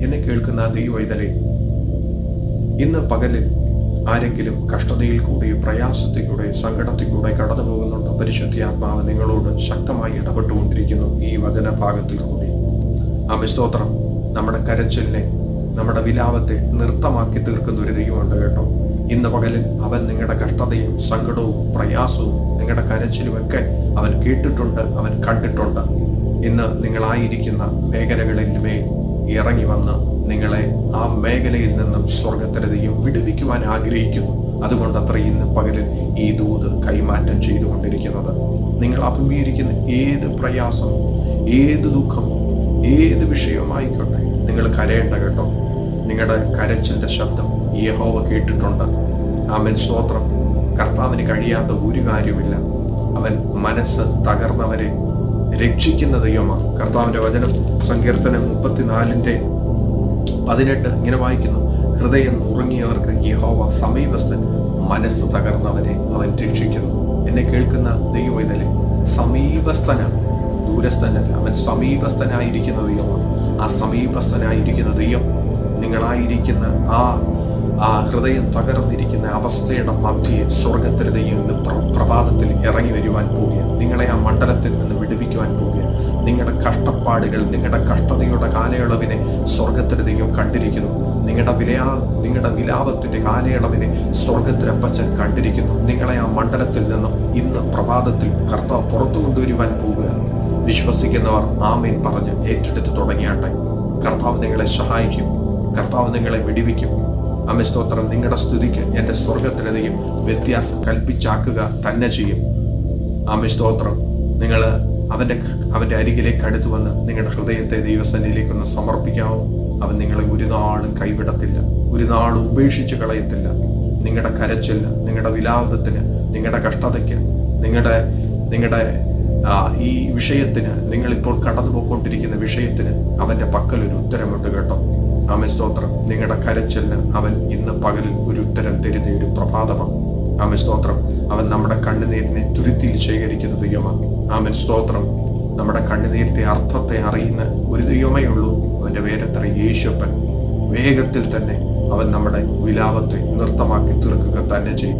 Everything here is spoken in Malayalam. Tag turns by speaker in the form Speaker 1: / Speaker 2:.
Speaker 1: എന്നെ കേൾക്കുന്ന ദൈവവൈതലേ, ഇന്ന് പകലിൽ ആരെങ്കിലും കഷ്ടതയിൽ കൂടി, പ്രയാസത്തിൽ കൂടെ, സങ്കടത്തിൽ കൂടെ കടന്നു പോകുന്നുണ്ടോ? പരിശുദ്ധാത്മാവ് നിങ്ങളോട് ശക്തമായി ഇടപെട്ടുകൊണ്ടിരിക്കുന്നു ഈ വചനഭാഗത്തിൽ കൂടി. സ്തോത്രം. നമ്മുടെ കരച്ചിലിനെ, നമ്മുടെ വിലാപത്തെ നൃത്തമാക്കി തീർക്കുന്ന ഒരു ദൈവമുണ്ട് കേട്ടോ. ഇന്ന് പകലിൽ അവൻ നിങ്ങളുടെ കഷ്ടതയും സങ്കടവും പ്രയാസവും നിങ്ങളുടെ കരച്ചിലുമൊക്കെ അവൻ കേട്ടിട്ടുണ്ട്, അവൻ കണ്ടിട്ടുണ്ട്. ഇന്ന് നിങ്ങളായിരിക്കുന്ന മേഖലകളിൽ മേൽ ഇറങ്ങി വന്ന് നിങ്ങളെ ആ മേഖലയിൽ നിന്നും സ്വർഗത്തിലെ ദൈവം വിടുവിക്കുവാൻ ആഗ്രഹിക്കുന്നു. അതുകൊണ്ട് അത്ര ഇന്ന് പകലിൽ ഈ ദൂത് കൈമാറ്റം ചെയ്തുകൊണ്ടിരിക്കുന്നത്. നിങ്ങൾ അഭിമുഖീകരിക്കുന്ന ഏത് പ്രയാസം, ഏത് ദുഃഖം, ഏത് വിഷയമായിക്കോട്ടെ, നിങ്ങൾ കരയേണ്ട കേട്ടോ. നിങ്ങളുടെ കരച്ചിലിന്റെ ശബ്ദം യഹോവ കേട്ടിട്ടുണ്ട്. ആമേൻ. സ്തോത്രം. കർത്താവിന് കഴിയാത്ത ഒരു കാര്യമില്ല. അവൻ മനസ്സ് തകർന്നവരെ രക്ഷിക്കുന്ന ദൈവമാണ്. കർത്താവിന്റെ വചനം സങ്കീർത്തനം 34:18 ഇങ്ങനെ വായിക്കുന്നു: ഹൃദയം നുറുങ്ങിയവർക്ക് യഹോവ സമീപസ്ഥൻ, മനസ്സ് തകർന്നവനെ അവൻ രക്ഷിക്കുന്നു. എന്നെ കേൾക്കുന്ന ദൈവവൈതലേ, സമീപസ്ഥനാണ്, ദൂരസ്ഥനല്ല. അവൻ സമീപസ്ഥനായിരിക്കുന്ന ദൈവമാണ്. ആ സമീപസ്ഥനായിരിക്കുന്ന ദൈവം നിങ്ങളായിരിക്കുന്ന ആ ഹൃദയം തകർന്നിരിക്കുന്ന അവസ്ഥയുടെ മധ്യേ സ്വർഗത്തിലെ ദൈവം പ്രഭാതത്തിൽ ഇറങ്ങി വരുവാൻ പോവുകയാണ്. നിങ്ങളെ ആ മണ്ഡലത്തിൽ നിന്ന് വിടുവിക്കുവാൻ പോവുകയാണ്. നിങ്ങളുടെ കഷ്ടപ്പാടുകൾ, നിങ്ങളുടെ കഷ്ടതയുടെ കാലയളവിനെ സ്വർഗത്തിലെ ദൈവം കണ്ടിരിക്കുന്നു. നിങ്ങളുടെ വിലാപത്തിന്റെ കാലയളവിനെ സ്വർഗത്തിലപ്പച്ചൻ കണ്ടിരിക്കുന്നു. നിങ്ങളെ ആ മണ്ഡലത്തിൽ നിന്നും ഇന്ന് പ്രഭാതത്തിൽ കർത്താവ് പുറത്തു കൊണ്ടുവരുവാൻ പോവുകയാണ്. വിശ്വസിക്കുന്നവർ ആമേൻ പറഞ്ഞ് ഏറ്റെടുത്ത് തുടങ്ങിയാട്ടെ. കർത്താവ് നിങ്ങളെ സഹായിക്കും. കർത്താവ് നിങ്ങളെ വിടുവിക്കും. ആമേൻ. സ്തോത്രം. നിങ്ങളുടെ സ്തുതിക്ക് എൻ്റെ സ്വർഗത്തിലെ ദൈവം വ്യത്യാസം കൽപ്പിച്ചാക്കുക തന്നെ ചെയ്യും. ആമേൻ. സ്തോത്രം. നിങ്ങൾ അവൻ്റെ അരികിലേക്ക് അടുത്തു വന്ന് നിങ്ങളുടെ ഹൃദയത്തെ ദൈവസന്നിധിയിലേക്കൊന്ന് സമർപ്പിക്കാവോ? അവൻ നിങ്ങളെ ഒരു നാളും കൈവിടത്തില്ല, ഒരു നാളും ഉപേക്ഷിച്ച് കളയത്തില്ല. നിങ്ങളുടെ കരച്ചില്ല, നിങ്ങളുടെ വിലാപത്തിന്, നിങ്ങളുടെ കഷ്ടതയ്ക്ക്, നിങ്ങളുടെ ഈ വിഷയത്തിന്, നിങ്ങളിപ്പോൾ കടന്നു പോയിക്കൊണ്ടിരിക്കുന്ന വിഷയത്തിന് അവൻ്റെ പക്കൽ ഒരു ഉത്തരമുണ്ട് കേട്ടോ. ആമേൻ. സ്തോത്രം. നിങ്ങളുടെ കരച്ചിലിന് അവൻ ഇന്ന് പകലിൽ ഒരു ഉത്തരം തരുന്ന ഒരു പ്രഭാതമാണ്. ആമേൻ. സ്തോത്രം. അവൻ നമ്മുടെ കണ്ണുനീരിനെ തുരുത്തിയിൽ ശേഖരിക്കുന്ന ദൈവമാണ്. ആമേൻ. സ്തോത്രം. നമ്മുടെ കണ്ണുനീരിന്റെ അർത്ഥത്തെ അറിയുന്ന ഒരു ദൈവമേ ഉള്ളൂ. അവൻ്റെ പേരത്ര യേശുപ്പൻ. വേഗത്തിൽ തന്നെ അവൻ നമ്മുടെ വിലാപത്തെ നൃത്തമാക്കി തീർക്കുക തന്നെ ചെയ്യും.